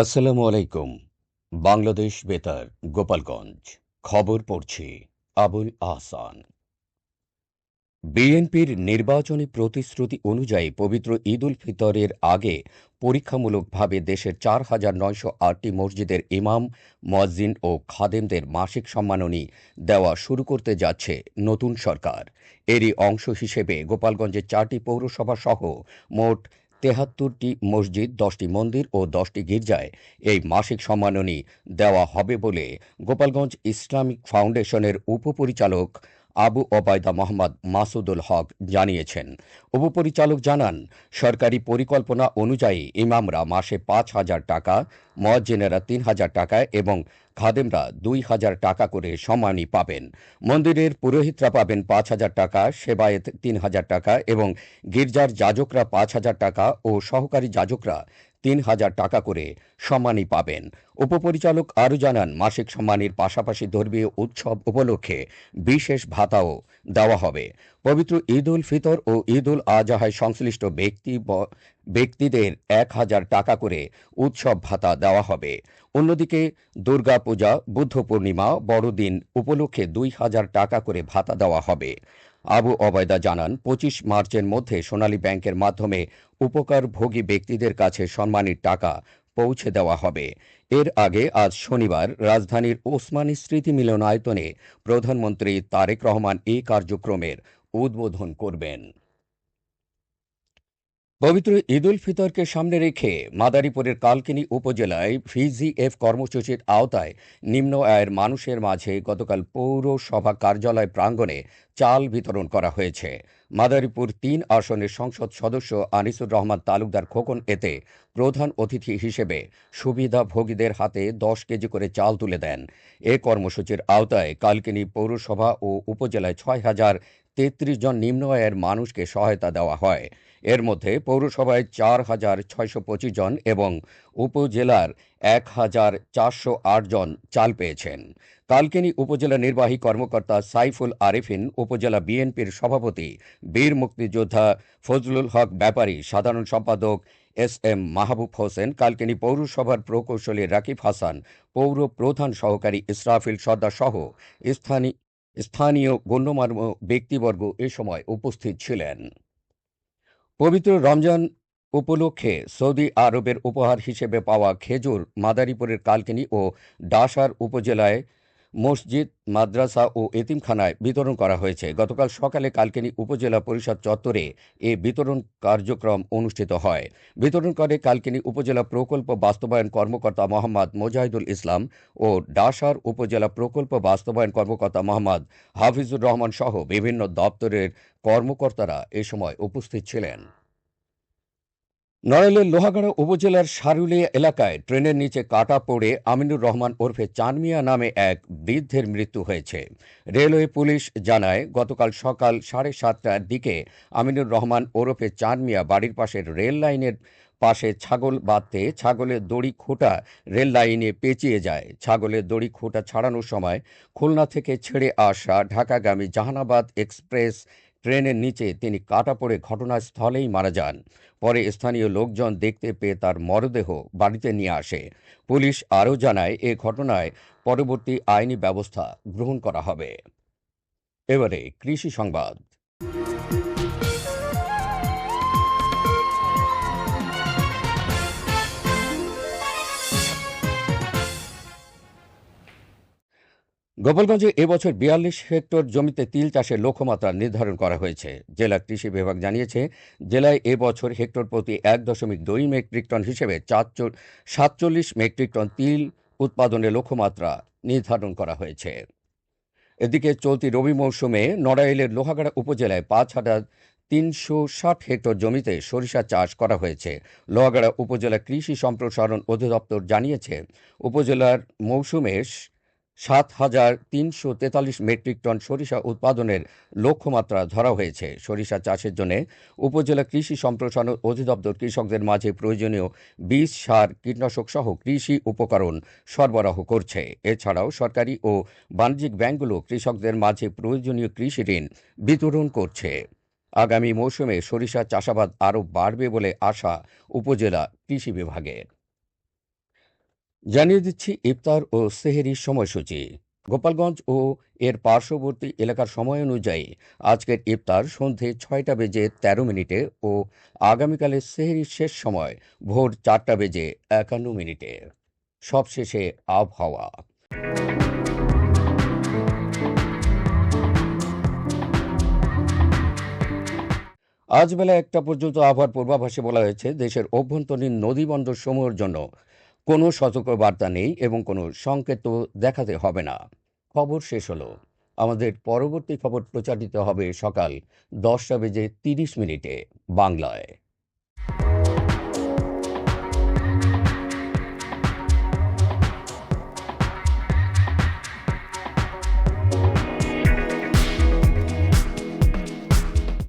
আসসালামু আলাইকুম। বাংলাদেশ বেতার, গোপালগঞ্জ। খবর পড়ছি আবুল আহসান। বিএনপির নির্বাচনী প্রতিশ্রুতি অনুযায়ী পবিত্র ঈদ উল ফিতরের আগে পরীক্ষামূলকভাবে দেশের ৪,৯০৮টি মসজিদের ইমাম, মুয়াজ্জিন ও খাদেমদের মাসিক সম্মাননী দেওয়া শুরু করতে যাচ্ছে নতুন সরকার। এরই অংশ হিসেবে গোপালগঞ্জের ৪টি পৌরসভা সহ মোট ৭৩টি মসজিদ, ১০টি মন্দির ও ১০টি গির্জায় এই মাসিক সম্মাননী দেওয়া হবে বলে গোপালগঞ্জ ইসলামিক ফাউন্ডেশনের উপপরিচালক আবু ওবায়দা মোহাম্মদ মাসুদুল হক জানিয়েছেন। উপপরিচালক জানান, সরকারি পরিকল্পনা অনুযায়ী ইমামরা মাসে ৫,০০০ টাকা, মুয়াজ্জিনেরা ৩,০০০ টাকা এবং খাদেমরা ২,০০০ টাকা করে সম্মানী পাবেন। মন্দিরের পুরোহিতরা পাবেন ৫,০০০ টাকা, সেবায়েত ৩,০০০ টাকা এবং গির্জার যাজকরা ৫,০০০ টাকা ও সহকারী যাজকরা ৩,০০০ টাকা করে সম্মানী পাবেন। উপপরিচালক আরও জানান, মাসিক সম্মানীর পাশাপাশি ধর্মীয় উৎসব উপলক্ষে বিশেষ ভাতাও দেওয়া হবে। পবিত্র ঈদ উল ফিতর ও ঈদ উল আজহায় সংশ্লিষ্ট ব্যক্তিদের ১,০০০ টাকা করে উৎসব ভাতা দেওয়া হবে। অন্যদিকে দুর্গাপূজা, বুদ্ধ পূর্ণিমা, বড়দিন উপলক্ষে ২,০০০ টাকা করে ভাতা দেওয়া হবে। আবু ওবায়দা জানান, ২৫ মার্চের মধ্যে সোনালী ব্যাংকের মাধ্যমে উপকারভোগী ব্যক্তিদের কাছে সম্মানীর টাকা পৌঁছে দেওয়া হবে। এর আগে আজ শনিবার রাজধানীর ওসমানী স্মৃতি মিলনায়তনে প্রধানমন্ত্রী তারেক রহমান এই কার্যক্রমের উদ্বোধন করবেন। পবিত্র ঈদ উল ফিতরকে সামনে রেখে মাদারীপুরের কালকিনি উপজেলায় ভিজিএফ কর্মসূচির আওতায় নিম্ন আয়ের মানুষের মাঝে গতকাল পৌরসভা কার্যালয় প্রাঙ্গণে চাল বিতরণ করা হয়েছে। মাদারীপুর ৩ আসনের সংসদ সদস্য আনিসুর রহমান তালুকদার খোকন এতে প্রধান অতিথি হিসেবে সুবিধাভোগীদের হাতে ১০ কেজি করে চাল তুলে দেন। এ কর্মসূচির আওতায় কালকিনি পৌরসভা ও উপজেলায় ৬,০৩৩ জন নিম্ন আয়ের মানুষকে সহায়তা দেওয়া হয়। এর মধ্যে পৌরসভায় ৪,৬২৫ জন এবং উপজেলার ১,৪০৮ জন চাল পেয়েছেন। কালকিনি উপজেলা নির্বাহী কর্মকর্তা সাইফুল আরেফিন, উপজেলা বিএনপির সভাপতি বীর মুক্তিযোদ্ধা ফজলুল হক ব্যাপারী, সাধারণ সম্পাদক এস.এম. মাহবুব হোসেন, কালকিনি পৌরসভার প্রকৌশলী রাকিব হাসান, পৌর প্রধান সহকারী ইসরাফিল সর্দার সহ স্থানীয় গণ্যমান্য ব্যক্তিবর্গ এ সময় উপস্থিত ছিলেন। পবিত্র রমজান উপলক্ষে সৌদি আরবের উপহার হিসেবে পাওয়া খেজুর মাদারীপুরের কালকিনি ও ডাসার উপজেলায় মসজিদ, মাদ্রাসা ও এতিমখানায় বিতরণ করা হয়েছে। গতকাল সকালে কালকিনি উপজেলা পরিষদ চত্বরে এ বিতরণ কার্যক্রম অনুষ্ঠিত হয়। বিতরণ করে কালকিনি উপজেলা প্রকল্প বাস্তবায়ন কর্মকর্তা মোহাম্মদ মোজাহিদুল ইসলাম ও ডাসার উপজেলা প্রকল্প বাস্তবায়ন কর্মকর্তা মোহাম্মদ হাফিজুর রহমান সহ বিভিন্ন দপ্তরের কর্মকর্তারা এ সময় উপস্থিত ছিলেন। নড়াইলের লোহাগাড়া উপজেলার সারুলিয়া এলাকায় ট্রেনের নিচে কাটা পড়ে আমিনুর রহমান ওরফে চান মিয়া নামে এক বৃদ্ধের মৃত্যু হয়েছে। রেলওয়ে পুলিশ জানায়, গতকাল সকাল 7:30টার দিকে আমিনুর রহমান ওরফে চান মিয়া বাড়ির পাশের রেল লাইনের পাশে ছাগল বাঁধতে ছাগলের দড়ি খুঁটা রেল লাইনে পেঁচিয়ে যায়। ছাগলের দড়ি খুঁটা ছাড়ানোর সময় খুলনা থেকে ছেড়ে আসা ঢাকাগামী জাহানাবাদ এক্সপ্রেস ট্রেনের নিচে তিনি কাটা পড়ে ঘটনাস্থলেই মারা যান। পরে স্থানীয় লোকজন দেখতে পেয়ে তার মরদেহ বাড়িতে নিয়ে আসে। পুলিশ আরও জানায়, এ ঘটনায় পরবর্তী আইনি ব্যবস্থা গ্রহণ করা হবে। এবারে কৃষি সংবাদ। গোপালগঞ্জে এবছর ৪২ হেক্টর জমিতে তিল চাষের লক্ষ্যমাত্রা নির্ধারণ করা হয়েছে। জেলা কৃষি বিভাগ জানিয়েছে, জেলায় এবছর হেক্টর প্রতি ১.২ মেট্রিক টন হিসেবে ৪৭ মেট্রিক টন তিল উৎপাদনের লক্ষ্যমাত্রা নির্ধারণ করা হয়েছে। এদিকে চলতি রবি মৌসুমে নড়াইলের লোহাগাড়া উপজেলায় ৫,৩৬০ হেক্টর জমিতে সরিষা চাষ করা হয়েছে। লোহাগাড়া উপজেলা কৃষি সম্প্রসারণ অধিদপ্তর জানিয়েছে, উপজেলার মৌসুমে ৭,৩৪৩ মেট্রিক টন সরিষা উৎপাদনের লক্ষ্যমাত্রা ধরা হয়েছে। সরিষা চাষের জন্য উপজেলা কৃষি সম্প্রসারণ অধিদপ্তর কৃষকদের মাঝে প্রয়োজনীয় বীজ, সার, কীটনাশক সহ কৃষি উপকরণ সরবরাহ করছে। এছাড়াও সরকারি ও বাণিজ্যিক ব্যাংকগুলো কৃষকদের মাঝে প্রয়োজনীয় কৃষি ঋণ বিতরণ করছে। আগামী মৌসুমে সরিষা চাষাবাদ আরও বাড়বে বলে আশা উপজেলা কৃষি বিভাগের। জানিয়ে দিচ্ছি ইফতার ও সেহরির সময়সূচি। গোপালগঞ্জ ও এর পার্শ্ববর্তী এলাকার সময় অনুযায়ী আজকের ইফতার সন্ধে ৬টা বেজে ১৩ মিনিটে ও আগামীকালের সেহরির শেষ সময় ভোর ৪টা বেজে ৫১ মিনিটে। সবশেষে আবহাওয়া। আজ বেলা ১টা পর্যন্ত আবহাওয়ার পূর্বাভাসে বলা হয়েছে দেশের অভ্যন্তরীণ নদীবন্দর সমূহের জন্য কোনো সতর্কবার্তা নেই এবং কোনো সংকেতও দেখাতে হবে না। খবর শেষ হলো। আমাদের পরবর্তী খবর প্রচারিত হবে সকাল ১০টা বেজে ৩০ মিনিটে বাংলায়।